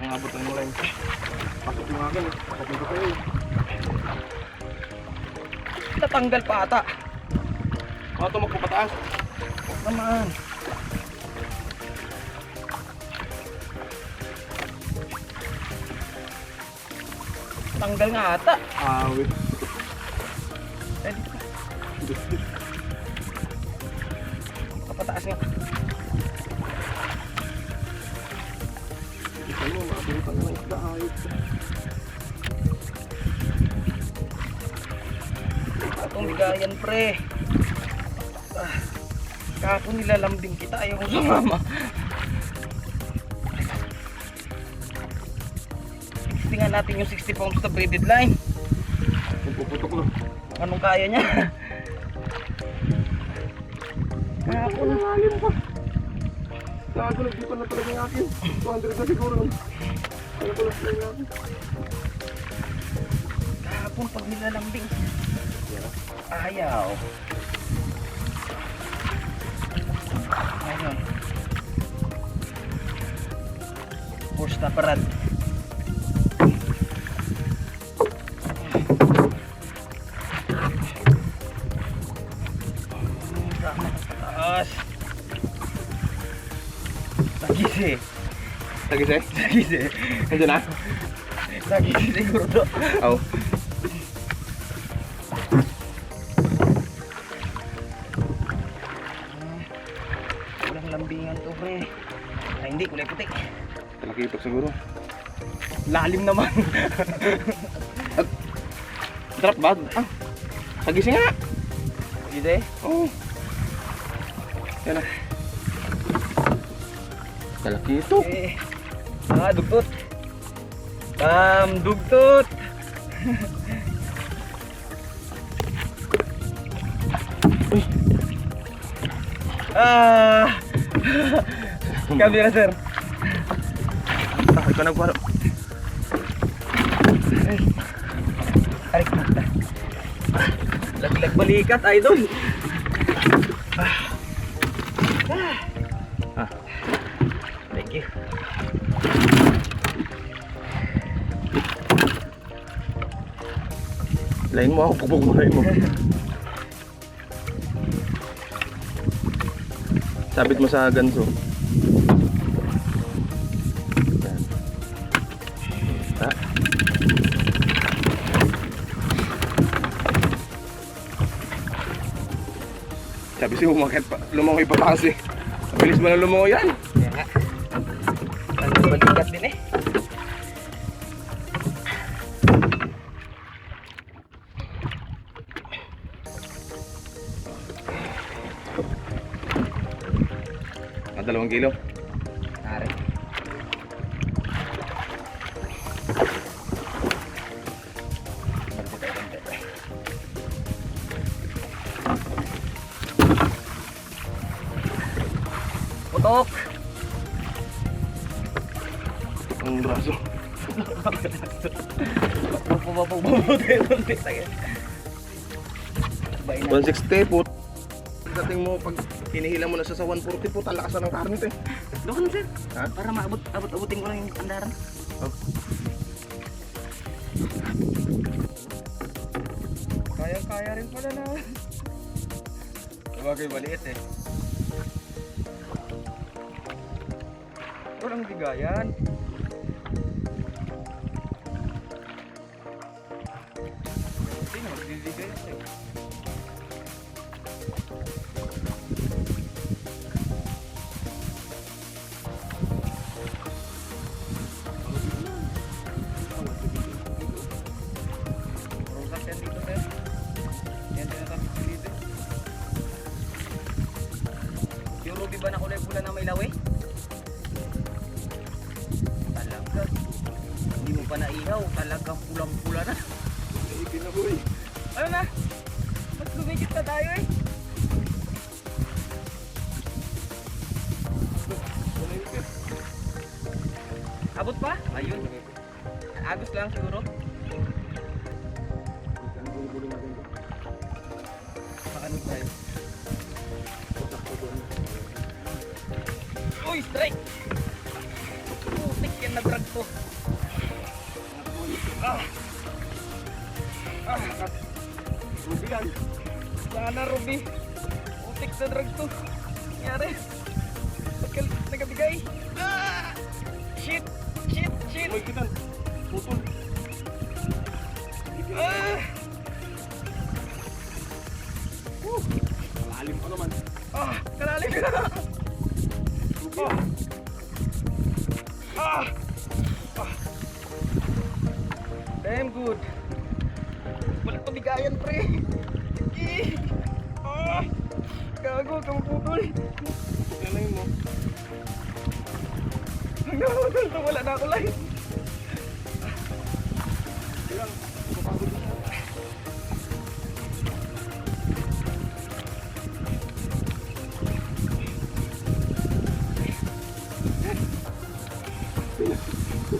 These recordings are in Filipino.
Nangabot na yung line. Pasok yung akin. Pasok yung kayo. Tatanggal pa ata. Baka ito magpapataas. Huwag naman. Tanggal nga ata. Awit. Eh, dito. Kapataas nga. Ito mo, maabutan na ng isda. Ayos. Itong bigayan pre. Kahapon nilalambing kita, ayaw ko sumama. Tingnan natin yung 60 pounds na braided line. Puputok na. Anong kaya niya? Kahapon Malalim pa. Gago, nagdipan na talaga yung akin. 200 na siguro. Ano ko lang yung akin. kahapon pag nilalambing. Ayaw. Ayun. Force na parad. Taas. Tagisi. Tagis eh? Tagisi. Nandiyan na? Tagisi siguro to. Oo. Walang lambingan to pre. Ay hindi, kulay puti. Talakitok siguro. Lalim naman. Trap ba? Ah. Tagis nga. Tagisi? Oo. Yan na. Talakitok. Dugtot. Dugtot. Uy. Kamera sir. Bakit ka nagwaro? Tarik mata. Laglag balikat idol. Thank you. Lain mo ako, pupugulay mo. Sabit mo sa ganso. Yan. Ha? Sabi siya lumangoy pataas eh. Mabilis ba na lumangoy yan? Kaya nga. Balikat din eh. Mga 2 kilo. Tari. Putok. Ang braso. Pupupupupuputi. 160 po. Dating mo pag hinihila mo na siya sa 140 po, talakas na ng karne ito eh. Doon sir. Ha? Para maabot-abutin ko lang yung andaran. Oh. Kaya rin pala na. Sabagay maliit eh. Walang bigayan. Sino magbibigay eh? Rosas yan dito sir. Yan tinatapit ko dito. Yung ruby ba na kulay pula na may lawi? Talaga. Hindi mo pa naihaw. Talagang pulang-pula na. Pinaboy. Ano na? Mas lumikit na tayo eh. Abot pa? Ayun. Agos lang siguro. Makanog tayo. Uy, strike! Putik yan na drag. Kat. Ruby yan. Sana, Ruby. Utik sa drug to. Nangyari. Nagabigay. Shit! Shit! Shit! Uy, kitan. Putol. Malalim pa naman. Kalalim. Ruby yan. Damn good. Walang pabigayan, pre. Gago, kamuputol. Yan na yun mo. Wala na ako live. Kailang. Mapagod na.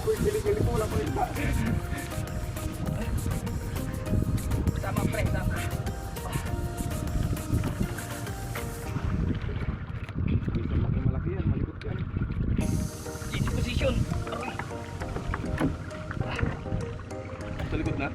Uy, gili-gili po. Wala pa rin pa. Sama, pre, sama. Malaki yan. Malikot yan. Easy position. Aroy. Sa likod na.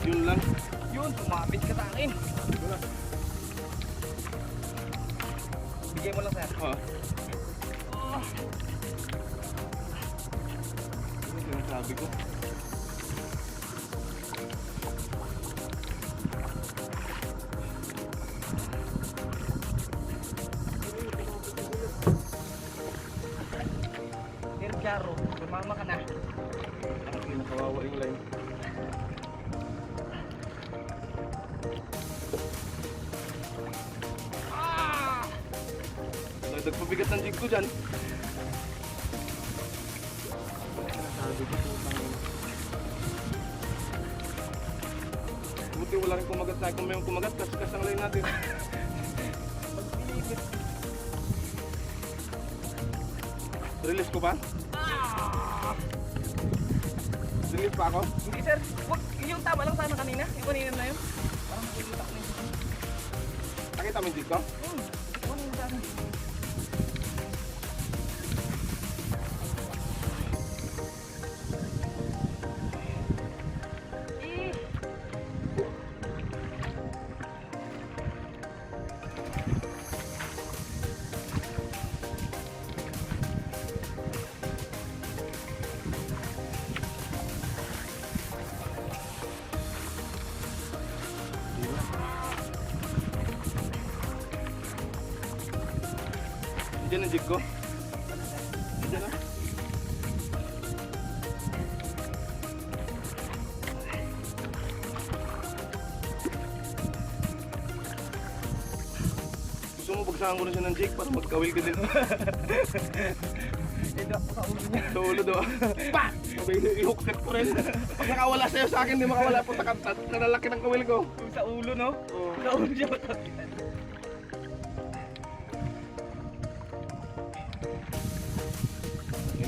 Yun lang. Yun, tumapit ka sa akin. Wala. Bigay mo lang, sir. Ano sinasabi ko? Dear Jaro, lumama ka na. Ang kinakawawa yung line. Nagpabigat ng jig ko dyan. Sinasabi ko putang ina. Buti wala rin kumagat sa akin. Kung may kumagat, kas-kas ang line natin. Pagpilipit. Release ko pa? Release pa ako? Hindi, sir. Wag, yung tama lang sana kanina. Yung kanina na yun. Parang makikita ko na yun. Nakita mo yung jig ko? Kanina sana. Diyan ang jig ko. Diyan na. Gusto mo bagsakan ko na siya ng jig para magkawil ka din. Ito ako sa ulo niya. Sa ulo daw. Pa! Sabay i-hookset ko rin. Pag nakawala sa'yo sa akin, di makawala po takantat. Nalalaki ng kawil ko. Yung sa ulo, no? Oo. Sa ulo siya matakitan.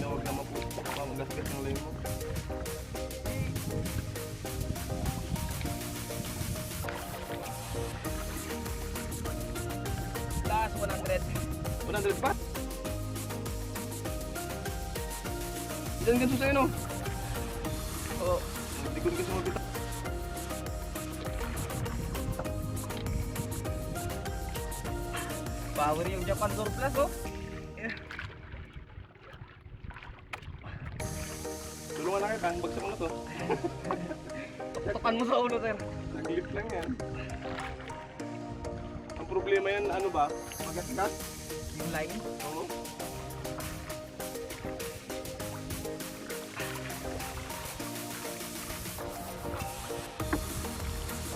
Huwag na magasgas ng line mo. Last 100. 100 pa? Diyan ganito sa'yo, no? Oo. Hindi ko kasi mabita. Power yung Japan Surplus, oh. Tulungan na kita, bagsak mo na to. Tukan mo sa ulo, sir. Nag-lift lang yan. Ang problema yan, ano ba? Magasgas? Yung line. Oo.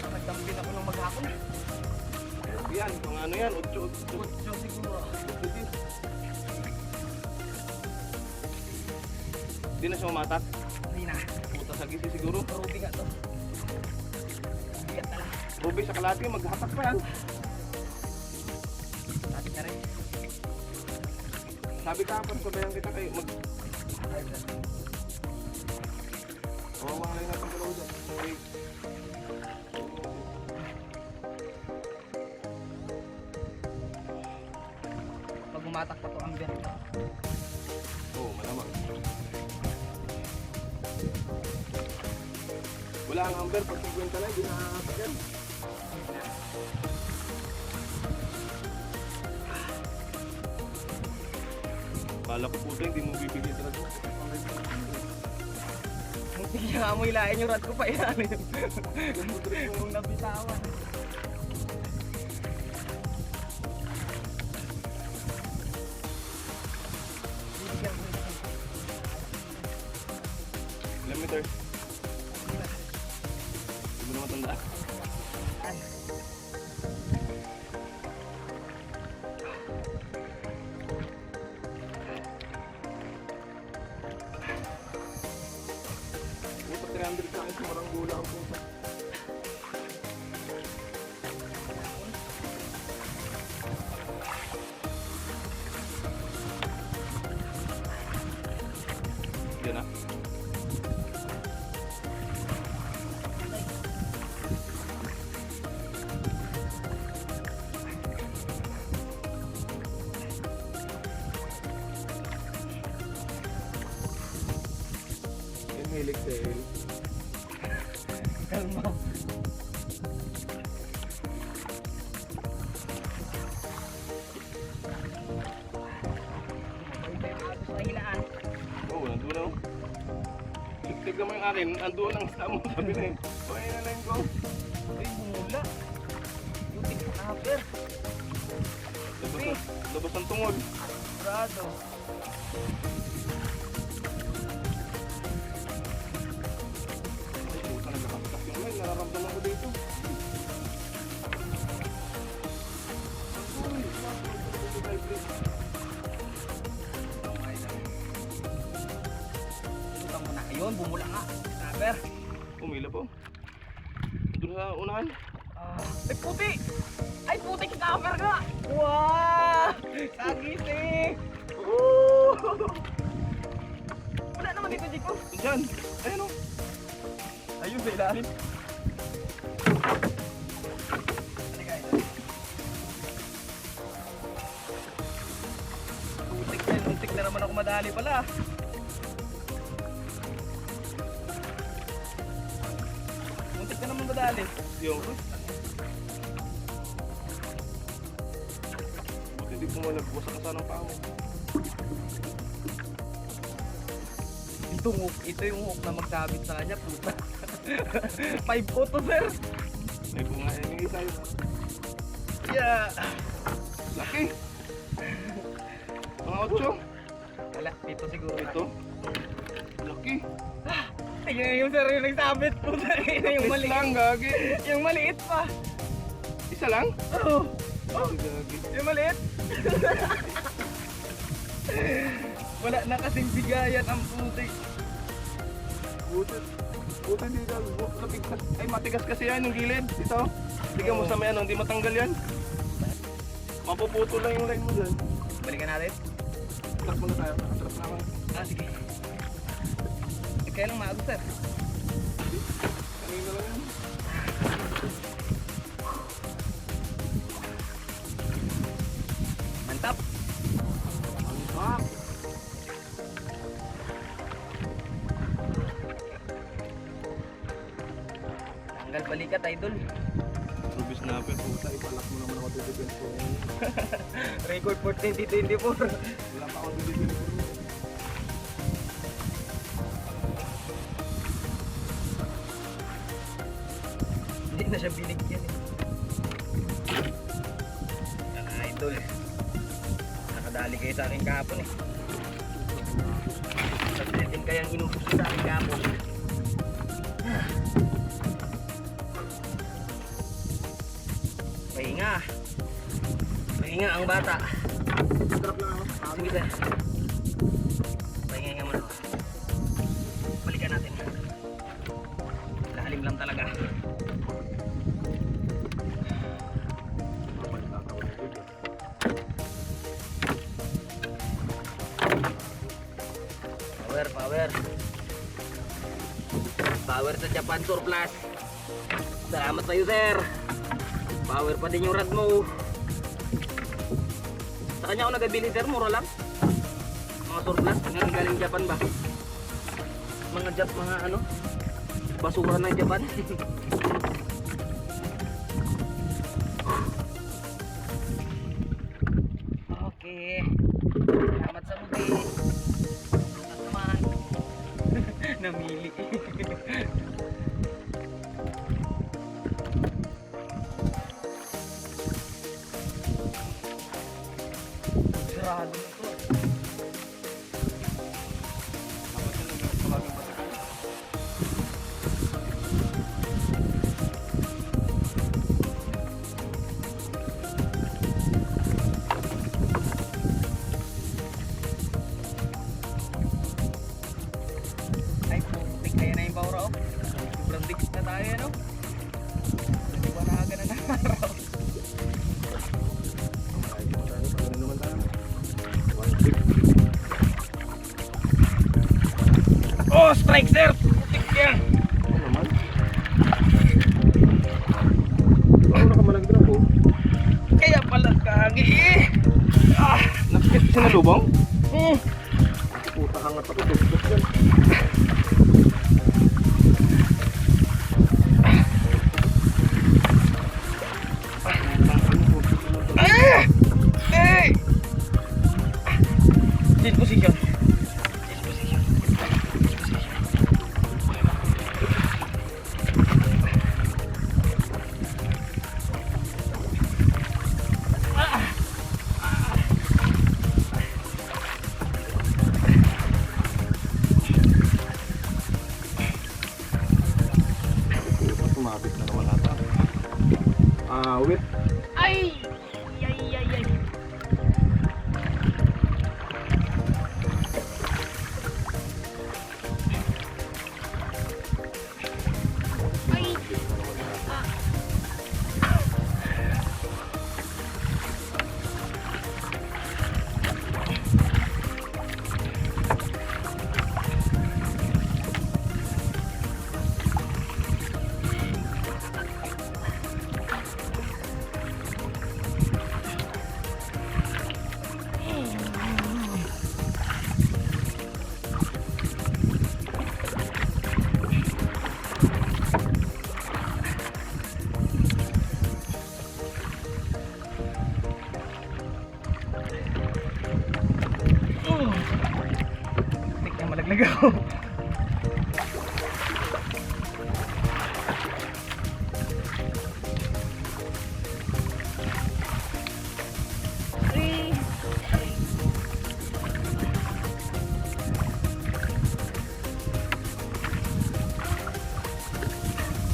Parang nagdambin ako ng maghapon. Yan, kung ano yan, 8. Kutso siguro. Hindi na siya umatak. Hindi na. Puta sa gisi siguro. Ruby nga to. Bigat na lang. Ruby sa kalati, maghatak pa yan. Dati na rin. Sabi ka pa, sabayan kita kayo mag... Kawawa lang natin dalawa dyan. Okay. Pag umatak pa to ang biyan. Oo, malamang. Wala ang amber, pag 50 na, hindi nakakasagyan. Kala ko puto, hindi mo bibigyan talaga. Hindi niya amoy lain yung rad ko pa yan. Yung nabitawan. Ilang meter? Hindi mo naman tandaan. Puto, 300 sa akin, sumarang gula ang puto. Yan na. Yung hilig tail. Kalma. Sa hilaan. Oo, nandun na. Tignan mo yung akin, nandun ang sa mo, sabi na yun. Okay na lang ko. Ay, bumula. Yung tig sa upper. Labas ang tungod. Brado. Ay, puta, nagkakapitak yung line, nararamdaman ko dito. Uy, Tutang mo na. Ayun, bumula nga. Upper. umila po. Doon sa unahan. Ay, puti! Ay, puti ka-cover ka! Wow! Kagising! Woo! Wala naman dito, Jiko. Diyan. Ayun o. Ayun, sa ilalim. Putik na naman ako madali pala. Putik na naman madali. Yung. Buti hindi pumalag. Wasak ka sana ang paa mo. Ito yung hook na magsabit sa kanya, puta. 5 photo, sir. May bunga yan yung isa yun. Yeah. Laki. Mga 8. Wala, ito siguro. Ito. Laki. Tingnan yung sir yung nagsabit, puta. Yung Please maliit. lang, gagi. Yung maliit pa. Isa lang? Oh, Oh, gagi. yung maliit. Wala na kasing bigayan ang putik. Buti. Buti dito. Ay, matigas kasi yan yung gilid. Ito. Tignan mo sa may ano, hindi matanggal yan. Mapuputo lang yung line mo dyan. Balikan natin. Trap muna tayo. Trap na ako. Sige. Kaya lang maago, sir. Kanina lang yan. Mantap. Ang bak. Tanggal balikat, idol. Rubis na apel. Puta, ipalak mo naman ako dito. Record for 2024. Wala pa ako dito. Hindi na siya binigyan eh. Yan, idol. Nakadali kayo sa akin kahapon eh. Saglitin kayang inubos sa akin kahapon. Pahinga. Pahinga ang bata. Trap na ako. Sige, sir. Pahinga nga muna ako. Balikan natin. Lalim lang talaga. Power sa Japan Surplus. Salamat sa iyo, sir. Power pa din yung rad mo. Sa kanya ako nagabili, sir. Mura lang. Mga surplus. Ngayon galing Japan ba? Mga ano? Basura ng Japan. Okay. Salamat sa muli. Salamat naman. Namili. Sarado ito. Ay, putik kaya na yung bawra, oh. Sobrang dikit na tayo, ano? Hindi ba nakaga na araw? Oh, strike, sir! Putik yan! Ano naman? Ano nakamalagdrag po? Kaya pala kagi eh! Ah! Nakikit sinalubong? Hmm! Puta hangat ako, dugtog yan. Ah! Eh! Change position. Change position. Sumabit na naman ata. Wait. Ay! Ay! Ay! Ay! Ay! Tik na malaglag ako. Ay!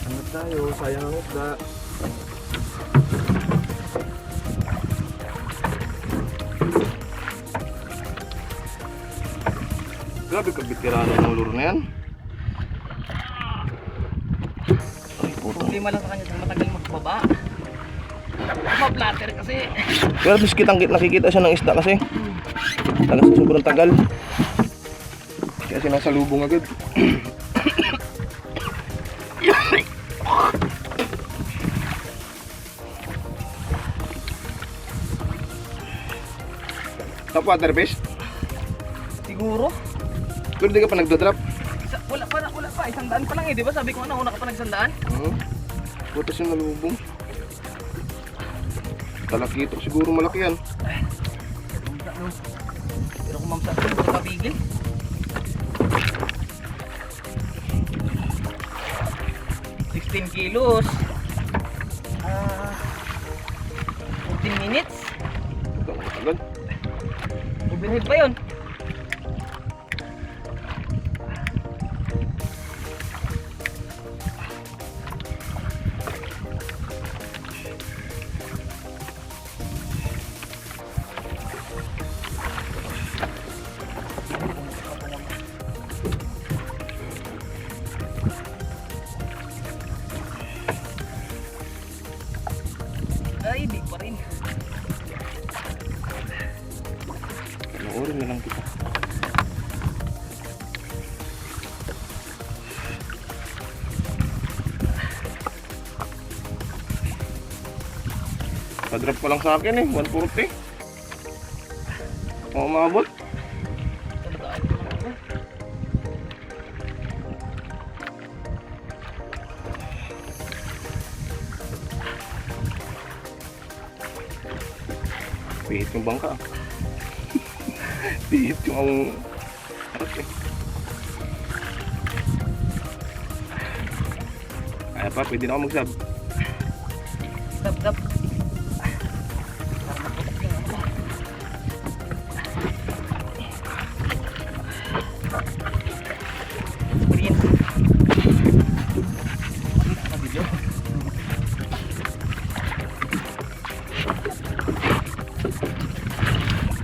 Hangat tayo, sayang ang isda. Grabe kabitiranan ng luro na yan. Ay, puto. Problema lang sa kanya, matagal magbaba. Ma-platter kasi. Pero bis nakikita siya ng isda kasi. Tagas na sobrang tagal. Kaya sinasalubong agad. Top water fish? Siguro. Pero di ka pa nagdodrop? Wala pa. 100 pa lang eh. Di ba sabi ko na una ka pa nag-100? Putas yung nalubong. Talakito siguro malaki yan. Pero kung mamsa ko, hindi ko kapigil. Kilos. 14 minutes. Ito ang matagal. Overhead pa yun. Ay, di pa rin. Panoorin na lang kita. Pa-drop pa lang sa akin eh, 140. Ako umabot. Pihit yung bangka. Pihit yung ang... Okay. Kaya pa, pwede na ako mag-sub. Dap. Green.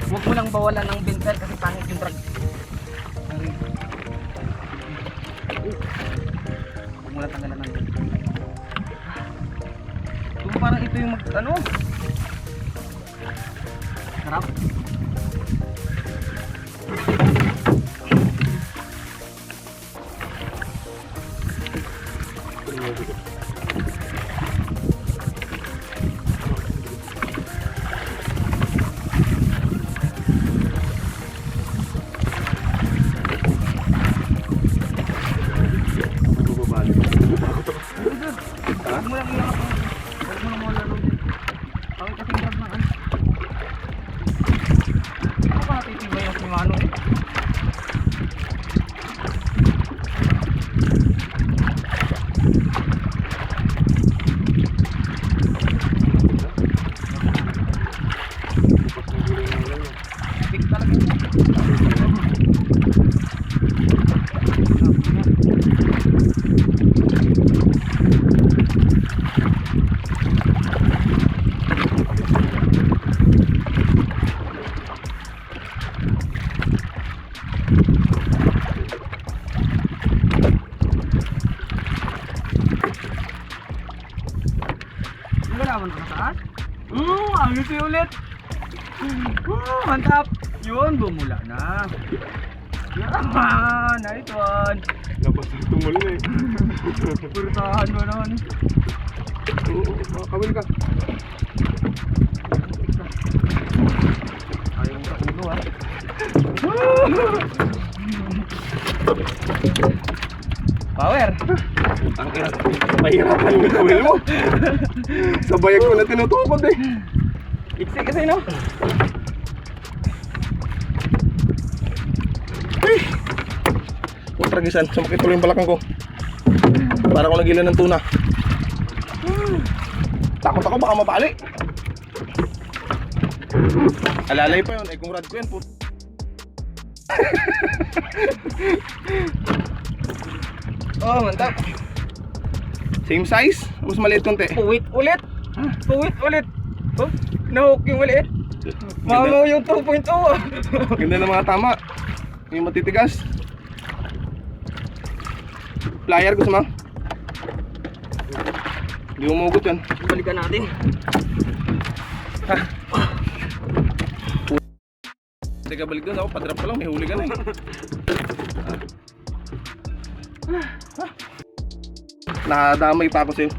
Huwag mo lang bawalan ng bensel kasi pangit yung drag. Huwag mo lang tanggalan ng bensel. Kung parang ito yung ano? Sarap. Huwag mo lang iyak. Huwag mo lang mawala ng pangit kasi yung drag ng ano. Ako pa natitibay yung Shimano eh. Big talaga. Nagalaman ka sa taas? Ayos yun ulit. Mantap. Yun, bumula na. Yaman, nice one. Labas na tumuli na eh. Purtahan mo naman. Oo, makakawin ka. Ayaw sa ulo ha. Power. Ang ina, mahirapan yung kawil mo. Sa bayag ko na tinutukod eh. Iksi kasi no? Huwag tragisan, sumakit tuloy yung balakang ko. Para ko nagilan ng tuna. Takot ako baka mabali. Alalay pa yun, eh kung rad ko yan po. Oh, mantap. Same size, mas maliit konti. Puwit ulit. Oh, nahook yung maliit. Mamaw yung 2.0. Ganda ng mga tama. Yung matitigas. Plier gusto mo? Hindi umugot yan. Balikan natin. Teka balik doon ako, padrap pa lang, may huli ka na eh. Nakadamay pa ako sa'yo.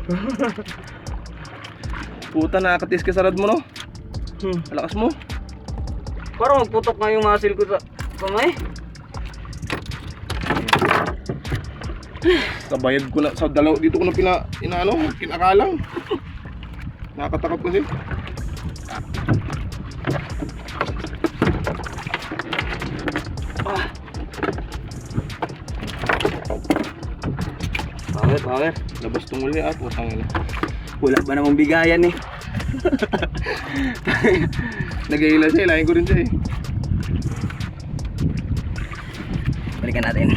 Puta, nakakatis ka sa rad mo no? Alakas mo. Parang magputok nga yung muscle ko sa kamay. Kabayad ko na sa dalaw dito ko na kinakalang. Nakakatakot kasi. Power. Labas tumuli putang ina. Wala ba namang bigayan eh. Nagahila siya, ilahin ko rin siya eh. Balikan natin.